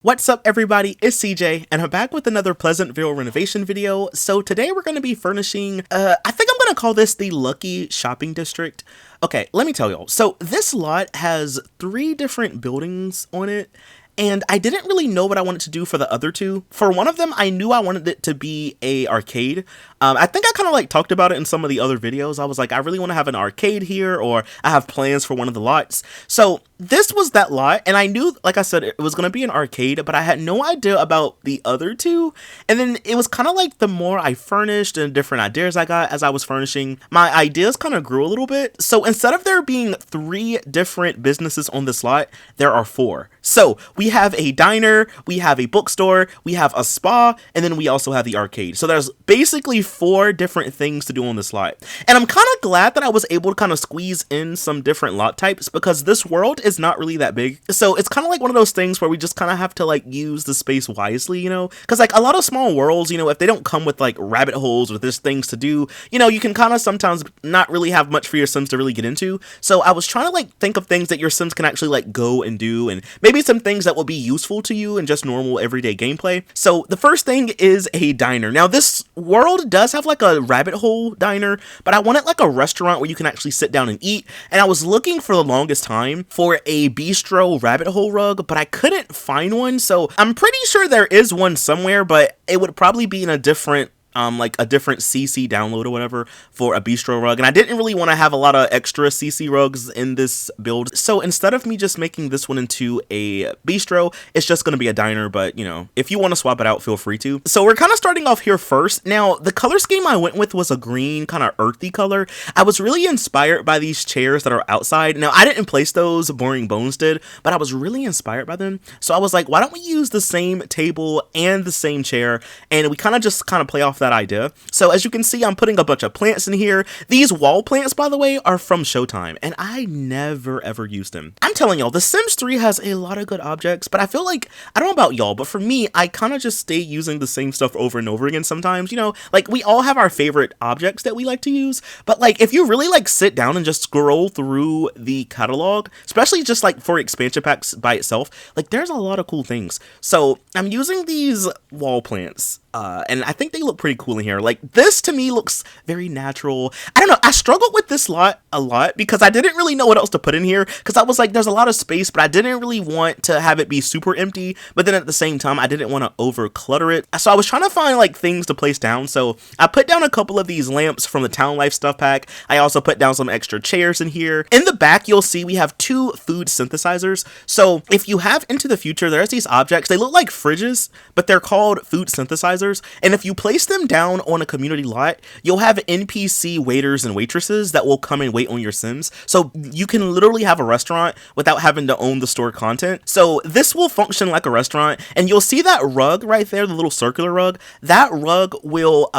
What's up everybody, it's CJ, and I'm back with another Pleasantville renovation video. So today we're going to be furnishing, I think I'm going to call this the Lucky Shopping District. Okay, let me tell y'all. So this lot has 3 different buildings on it, and I didn't really know what I wanted to do for the other 2. For one of them, I knew I wanted it to be a arcade. I think I kind of like talked about it in some of the other videos. I was like, I really want to have an arcade here, or I have plans for one of the lots. So this was that lot, and I knew, like I said, it was going to be an arcade, but I had no idea about the other 2. And then it was kind of like the more I furnished and different ideas I got as I was furnishing, my ideas kind of grew a little bit. So instead of there being 3 different businesses on this lot, there are 4. So we have a diner, we have a bookstore, we have a spa, and then we also have the arcade. So there's basically 4 different things to do on this lot. And I'm kind of glad that I was able to kind of squeeze in some different lot types, because this world is not really that big. So it's kind of like one of those things where we just kind of have to like use the space wisely, you know, because like a lot of small worlds, you know, if they don't come with like rabbit holes or there's things to do, you know, you can kind of sometimes not really have much for your Sims to really get into. So I was trying to like think of things that your Sims can actually like go and do, and maybe some things that will be useful to you in just normal everyday gameplay. So the first thing is a diner. Now this world does have like a rabbit hole diner, but I wanted like a restaurant where you can actually sit down and eat, and I was looking for the longest time for a bistro rabbit hole rug, but I couldn't find one. So I'm pretty sure there is one somewhere, but it would probably be in a different like a different CC download or whatever for a bistro rug, and I didn't really want to have a lot of extra CC rugs in this build. So instead of me just making this one into a bistro, it's just going to be a diner, but you know, if you want to swap it out, feel free to. So we're kind of starting off here first. Now the color scheme I went with was a green kind of earthy color. I was really inspired by these chairs that are outside. Now I didn't place those, Boring Bones did, but I was really inspired by them. So I was like, why don't we use the same table and the same chair, and we kind of play off that idea. So as you can see, I'm putting a bunch of plants in here. These wall plants, by the way, are from Showtime, and I never ever used them. I'm telling y'all, The Sims 3 has a lot of good objects, but I feel like, I don't know about y'all, but for me, I kind of just stay using the same stuff over and over again sometimes. You know, like we all have our favorite objects that we like to use, but like if you really like sit down and just scroll through the catalog, especially just like for expansion packs by itself, like there's a lot of cool things. So I'm using these wall plants. And I think they look pretty cool in here. Like this to me looks very natural. I don't know, I struggled with this lot a lot because I didn't really know what else to put in here, because I was like, there's a lot of space, but I didn't really want to have it be super empty, but then at the same time I didn't want to over clutter it. So I was trying to find like things to place down. So I put down a couple of these lamps from the Town Life stuff pack. I also put down some extra chairs in here. In the back you'll see we have 2 food synthesizers. So if you have Into the Future, there's these objects, they look like fridges, but they're called food synthesizers. And if you place them down on a community lot, you'll have NPC waiters and waitresses that will come and wait on your Sims. So you can literally have a restaurant without having to own the store content. So this will function like a restaurant, and you'll see that rug right there, the little circular rug. That rug will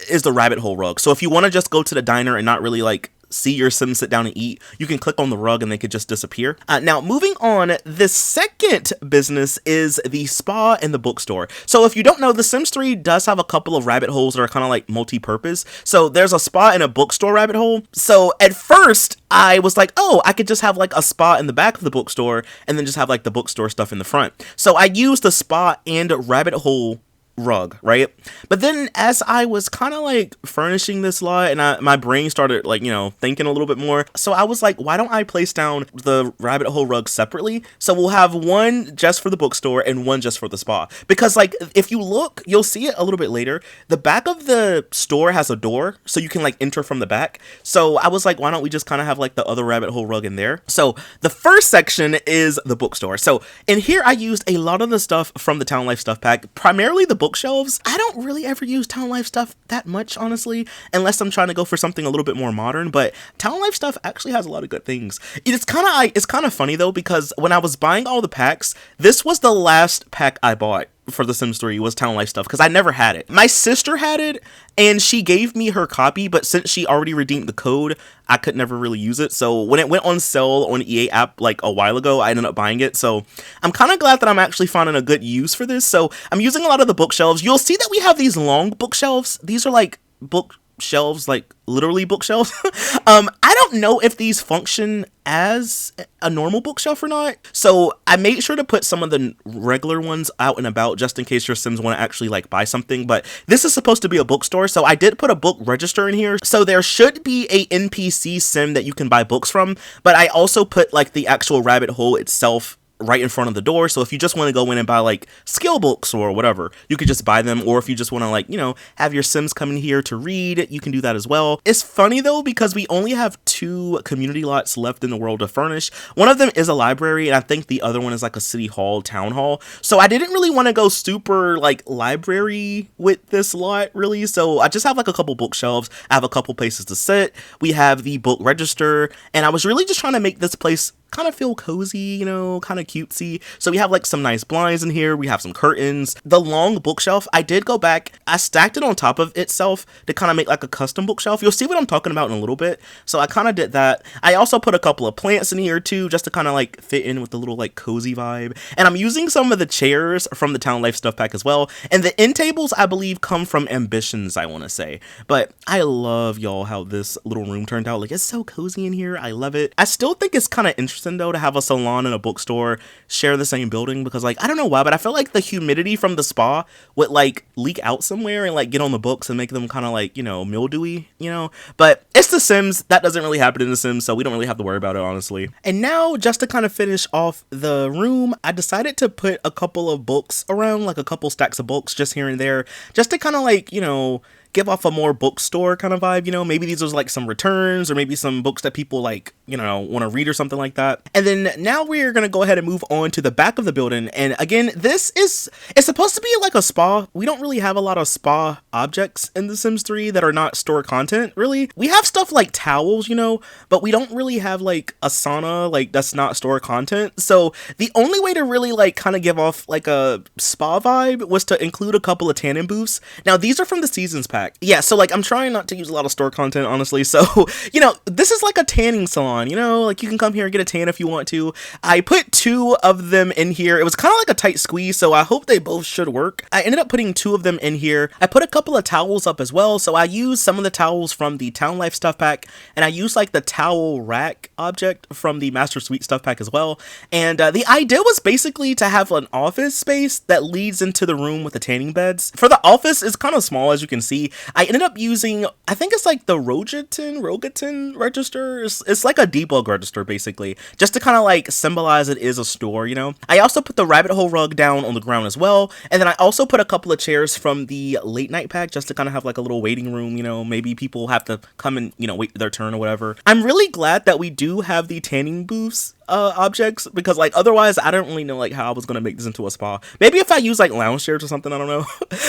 is the rabbit hole rug. So if you want to just go to the diner and not really like see your Sims sit down and eat, you can click on the rug and they could just disappear. Now moving on, the second business is the spa and the bookstore. So if you don't know, The Sims 3 does have a couple of rabbit holes that are kind of like multi-purpose. So there's a spa and a bookstore rabbit hole. So at first I was like, oh, I could just have like a spa in the back of the bookstore and then just have like the bookstore stuff in the front. So I used the spa and rabbit hole rug, right? But then as I was kind of like furnishing this lot, and my brain started like, you know, thinking a little bit more, so I was like, why don't I place down the rabbit hole rug separately? So we'll have one just for the bookstore and one just for the spa, because like if you look, you'll see it a little bit later, the back of the store has a door so you can like enter from the back. So I was like, why don't we just kind of have like the other rabbit hole rug in there? So the first section is the bookstore. So in here I used a lot of the stuff from the Town Life stuff pack, primarily the bookshelves. I don't really ever use Town Life stuff that much, honestly, unless I'm trying to go for something a little bit more modern, but Town Life stuff actually has a lot of good things. It's kind of funny though, because when I was buying all the packs, this was the last pack I bought for The Sims 3 was Town Life stuff, because I never had it. My sister had it, and she gave me her copy, but since she already redeemed the code, I could never really use it. So when it went on sale on EA app like a while ago, I ended up buying it. So I'm kind of glad that I'm actually finding a good use for this. So I'm using a lot of the bookshelves. You'll see that we have these long bookshelves. These are like shelves, like literally bookshelves. I don't know if these function as a normal bookshelf or not, so I made sure to put some of the regular ones out and about just in case your Sims want to actually like buy something. But this is supposed to be a bookstore, so I did put a book register in here, so there should be a NPC Sim that you can buy books from. But I also put like the actual rabbit hole itself right in front of the door, so if you just want to go in and buy like skill books or whatever, you could just buy them. Or if you just want to, like, you know, have your Sims come in here to read, you can do that as well. It's funny though, because we only have 2 community lots left in the world to furnish. One of them is a library, and I think the other one is like a city hall, town hall. So I didn't really want to go super like library with this lot really, so I just have like a couple bookshelves. I have a couple places to sit. We have the book register, and I was really just trying to make this place kind of feel cozy, you know, kind of cutesy. So we have like some nice blinds in here. We have some curtains. The long bookshelf, I did go back. I stacked it on top of itself to kind of make like a custom bookshelf. You'll see what I'm talking about in a little bit. So I kind of did that. I also put a couple of plants in here too, just to kind of like fit in with the little like cozy vibe. And I'm using some of the chairs from the Town Life stuff pack as well. And the end tables, I believe, come from Ambitions, I want to say. But I love, y'all, how this little room turned out. Like, it's so cozy in here. I love it. I still think it's kind of interesting though to have a salon and a bookstore share the same building, because like, I don't know why, but I feel like the humidity from the spa would like leak out somewhere and like get on the books and make them kind of like, you know, mildewy, you know. But it's The Sims. That doesn't really happen in The Sims, so we don't really have to worry about it, honestly. And now, just to kind of finish off the room, I decided to put a couple of books around, like a couple stacks of books just here and there, just to kind of like, you know, give off a more bookstore kind of vibe, you know. Maybe these are like some returns, or maybe some books that people like, you know, want to read or something like that. And then now we're gonna go ahead and move on to the back of the building. And again, it's supposed to be like a spa. We don't really have a lot of spa objects in The Sims 3 that are not store content, really. We have stuff like towels, you know, but we don't really have like a sauna, like that's not store content. So the only way to really like kind of give off like a spa vibe was to include a couple of tanning booths. Now these are from the Seasons pack. Yeah, so like I'm trying not to use a lot of store content, honestly. So, you know, this is like a tanning salon, you know, like you can come here and get a tan if you want to. I put 2 of them in here. It was kind of like a tight squeeze, so I hope they both should work. I ended up putting 2 of them in here. I put a couple of towels up as well, so I used some of the towels from the Town Life stuff pack, and I used like the towel rack object from the Master Suite stuff pack as well. And the idea was basically to have an office space that leads into the room with the tanning beds. For the office, it's kind of small, as you can see. I ended up using, I think it's like the Rogatin register. It's like a debug register, basically, just to kind of like symbolize it is a store, you know. I also put the rabbit hole rug down on the ground as well. And then I also put a couple of chairs from the late night pack just to kind of have like a little waiting room, you know. Maybe people have to come and, you know, wait their turn or whatever. I'm really glad that we do have the tanning booths objects, because like otherwise I don't really know like how I was gonna make this into a spa. Maybe if I use like lounge chairs or something, I don't know.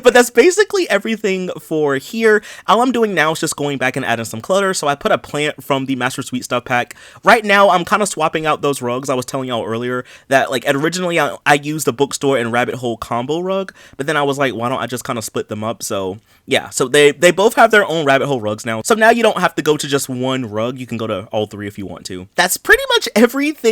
But that's basically everything for here. All I'm doing now is just going back and adding some clutter. So I put a plant from the Master Suite stuff pack. Right now I'm kind of swapping out those rugs. I was telling y'all earlier that like originally I used the bookstore and rabbit hole combo rug, but then I was like, why don't I just kind of split them up? So yeah, so they both have their own rabbit hole rugs now. So now you don't have to go to just one rug. You can go to all 3 if you want to. That's pretty much everything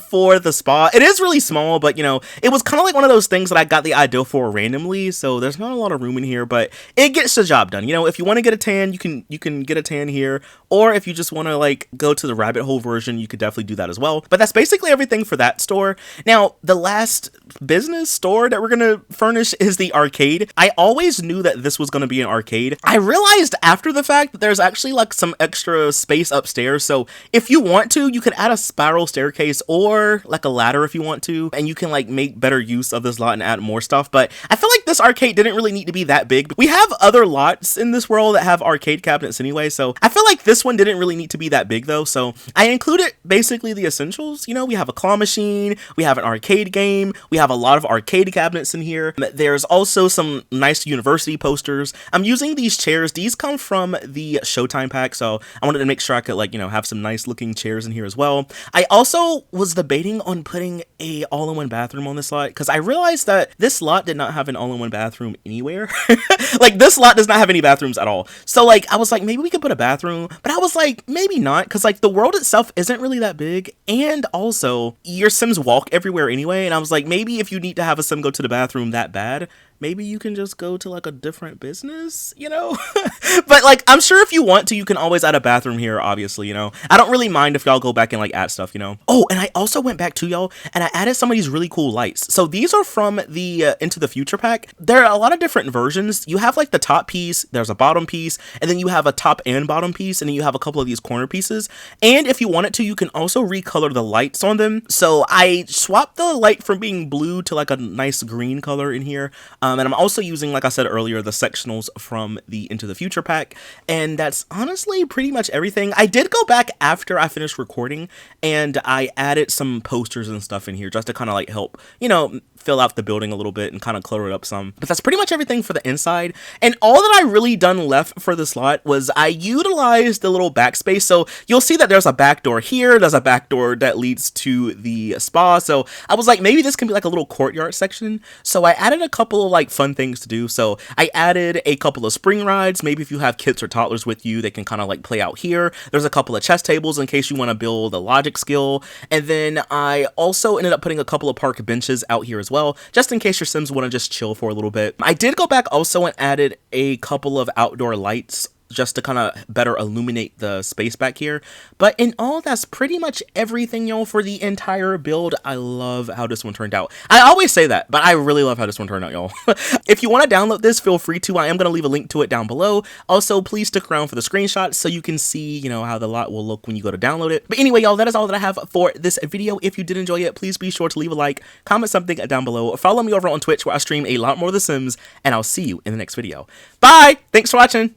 for the spa. It is really small, but you know, it was kind of like one of those things that I got the idea for randomly, so there's not a lot of room in here, but it gets the job done. You know, if you want to get a tan, you can get a tan here, or if you just want to like go to the rabbit hole version, you could definitely do that as well. But that's basically everything for that store. Now, the last business store that we're gonna furnish is the arcade. I always knew that this was gonna be an arcade. I realized after the fact that there's actually like some extra space upstairs, so if you want to, you can add a spiral staircase or like a ladder if you want to, and you can like make better use of this lot and add more stuff. But I feel like this arcade didn't really need to be that big. We have other lots in this world that have arcade cabinets anyway, so I feel like this one didn't really need to be that big though. So I included basically the essentials. You know, we have a claw machine, we have an arcade game, we have a lot of arcade cabinets in here. There's also some nice university posters. I'm using these chairs. These come from the Showtime pack, so I wanted to make sure I could like, you know, have some nice looking chairs in here as well. I also was debating on putting a all-in-one bathroom on this lot, because I realized that this lot did not have an all-in-one bathroom anywhere. Like this lot does not have any bathrooms at all. So like I was like, maybe we could put a bathroom, but I was like, maybe not, because like the world itself isn't really that big, and also your Sims walk everywhere anyway, and I was like, maybe if you need to have a Sim go to the bathroom that bad, maybe you can just go to like a different business, you know? But like, I'm sure if you want to, you can always add a bathroom here, obviously, you know? I don't really mind if y'all go back and like add stuff, you know? Oh, and I also went back to y'all and I added some of these really cool lights. So these are from the Into the Future pack. There are a lot of different versions. You have like the top piece, there's a bottom piece, and then you have a top and bottom piece, and then you have a couple of these corner pieces. And if you wanted to, you can also recolor the lights on them. So I swapped the light from being blue to like a nice green color in here. And I'm also using, like I said earlier, the sectionals from the Into the Future pack. And that's honestly pretty much everything. I did go back after I finished recording and I added some posters and stuff in here just to kind of like help, you know, fill out the building a little bit and kind of clutter it up some. But that's pretty much everything for the inside. And all that I really done left for this lot was I utilized the little backspace. So you'll see that there's a back door here. There's a back door that leads to the spa. So I was like, maybe this can be like a little courtyard section. So I added a couple of like fun things to do. So I added a couple of spring rides. Maybe if you have kids or toddlers with you, they can kind of like play out here. There's a couple of chess tables in case you want to build a logic skill. And then I also ended up putting a couple of park benches out here as well, just in case your Sims want to just chill for a little bit. I did go back also and added a couple of outdoor lights just to kind of better illuminate the space back here. But in all, that's pretty much everything, y'all, for the entire build. I love how this one turned out. I always say that, but I really love how this one turned out, y'all. If you want to download this, feel free to. I am going to leave a link to it down below. Also, please stick around for the screenshots so you can see, you know, how the lot will look when you go to download it. But anyway, y'all, that is all that I have for this video. If you did enjoy it, please be sure to leave a like, comment something down below, follow me over on Twitch where I stream a lot more of The Sims, and I'll see you in the next video. Bye! Thanks for watching!